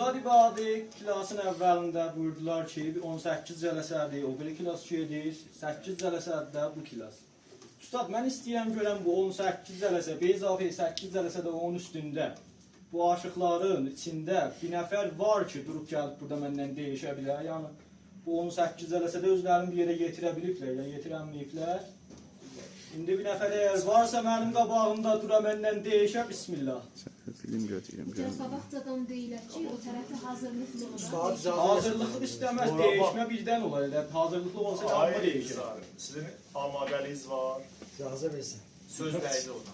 Ustad İbadı klasın əvvəlində buyurdular ki, 18 cələsədir, o belə klas gedir, 8 cələsədir bu klas. Ustad, mən istəyirəm görəm bu 18 cələsə, beyzafi 8 cələsə də onun üstündə. Bu aşıqların içində bir nəfər var ki, durub gəlib burada məndən deyişə bilər. Yəni, bu 18 cələsədə özlərini bir yerə yetirə biliblər, ya yetirəməyiblər. İndi bir nəfər əgər varsa mənim qabağımda dura məndən deyişə, bismillah. Film götüreyim. Qabaqcadan deyilər ki, o tərəfi hazırlıqlı olur. Hazırlıqlı istəməz, deyişmə birdən olar. Hazırlıqlı olsa da amma deyişir. Sizin amadəniz var. İcazə versin. Söz dəydi ona.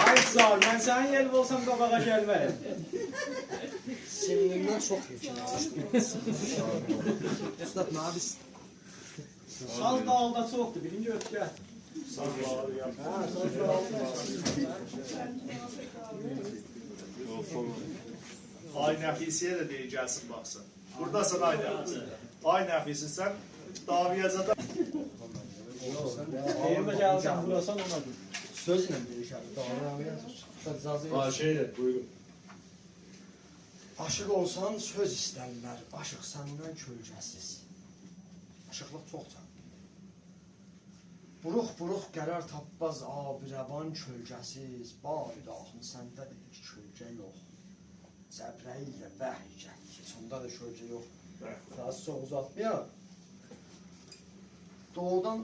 Ay sağ ol, mən sənin yerli olsam qabağa gəlməyəm. Seninle çok yükselmiş. Üstad ne abi? Saz dağılda çoxdur, birinci ötgə. Ay Nəfisiyə də deyir, gəlsin, baxsın. Buradasan Ay Nəfisi. Ay Nəfisi, sən daviyəcədə... Deyirmə gəlsən, burasan ona dur. Sözlə deyişəli. Doğru yazır. İcazə Ha, versin. şeydir, buyurun. Aşık olsan söz istərlər. Aşık səndən kölgəsiz. Aşıqlıq çoxdur. Buruq-buruq qərar tapmaz abirəvan kölgəsiz. Bari daxil səndədir ki, kölgə yox. Cəbrəil ilə vəhiy gəl. Onda da kölgə yox. Daha çox uzatmayaq. Doğudan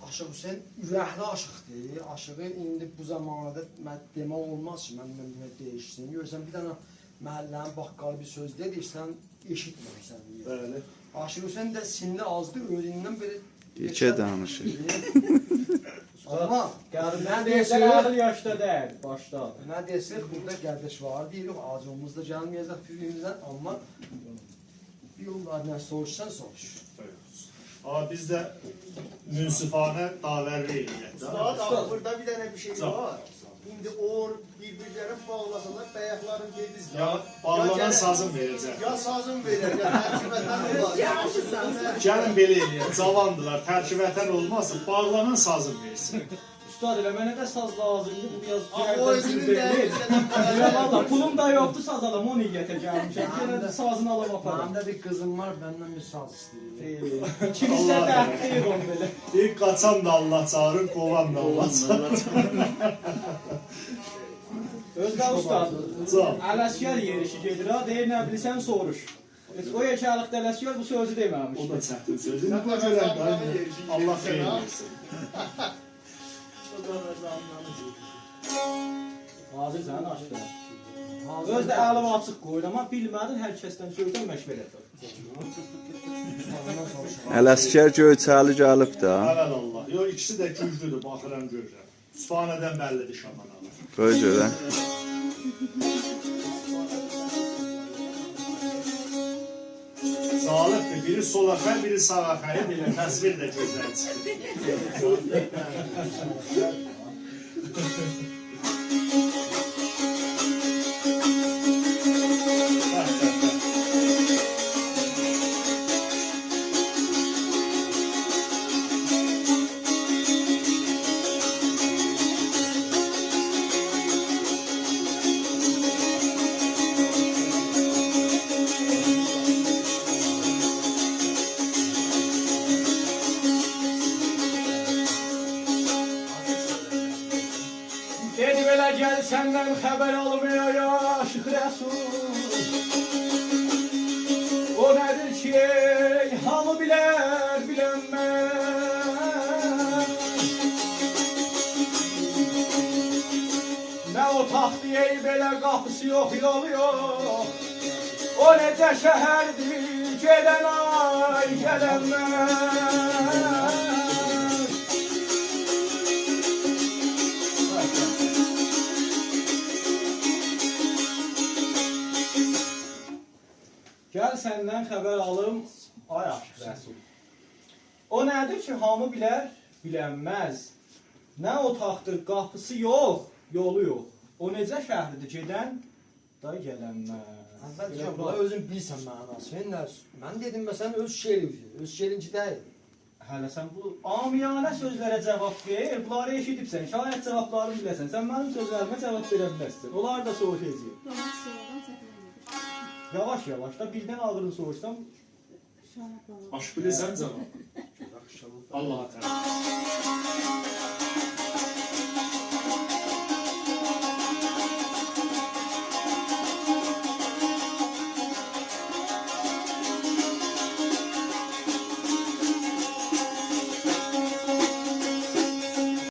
Aşıq Hüseyin ürəkli aşıqdır. Aşığı indi bu zamanada demək olmaz ki, mən deyişsin. Görürsən, bir dənə məhəllənin baqqalı bir söz deyirsən, eşitmirsən. Bəli. Aşıq Hüseyin də sinli azdı, öyrənindən belə... Geçə danışır. Amma, Mən deyirsən, ağır yaşda deyil, başda. nə desək, burada qardaş var deyirik, acımız da gəlməyəcək birimizdən, amma bir yollarından soruşsan, soruş. Ama biz de münsifane daverli eyleyek. Ustad, burada bir tane bir şey var. İndi o birbirlerine bağlasalar, bəyəkların gedizlər. Ya bağlanan sazın verəcək. Ya sazın verir, ya tərkibətən olar. Gəlin belə eləyək, cavandılar, tərkibətən olmazsa bağlanan sazın versin. Ustad elə mənə də saz lazımdır, bu biraz O özünün Ya valla, pulum da yoxdur saz alam, o niyyətə gəlmişəm. Yenə də sazını alam aparam. Məndə bir qızım var, bəndən bir saz istəyir. İkimizdə dərdliyik onu belə. İlk qaçan da Allah çağırır, qovan da Allah çağırır. Özdə ustad, Can. Ələskər yerişi gedir ha, deyir nə bilirsən soruş. O yekəlikdə Ələskər bu sözü O deməmiş. da çətin söz. İndi bu görən də Allah xeyir versin. Hazırsan, açdı. Özdə əlim açıq qoyur, amma bilmədin hər kəsdən sözdən məşvər edir. Ələskər Göyçəli gəlib də. Əvəl Allah. Yox, ikisi də güclüdür, baxıram görürəm. Sübhanədən bəllidir şaman Allah. Qoy görə. Sağlıqdır, biri sola xəy, biri sağa xəy, belə təsvir də gözəl çıxır. Dedi belə gəl səndən xəbər almaya ya aşıq Rəsul. O nədir ki, hamı bilər, bilənməz. Nə o taxtiyə belə qapısı yox, yolu yox. O necə şəhərdir, gedən ay, gələnməz. Gəl səndən xəbər alım, ay aşıq Rəsul. O nədir ki, hamı bilər, bilənməz. Nə otaqdır, qapısı yox, yolu yox. O necə şəhridir, gedən, da gələnməz. Əlbəttə, buna özün bilsən mənası. Mən dedim, məsələn, öz şeirim. Öz şeirinci deyil. Hələ sən bu amiyana sözlərə cavab ver. Bunları eşidibsən, şayət cavablarını biləsən. Sən mənim sözlərimə cavab verə bilməzsən. Onlar da soruşacaq. Yavaş sorudan çətinə Yavaş-yavaş da birdən ağırını soruşsam, gedir. Aş bilirsən cavab. Allah'a təala.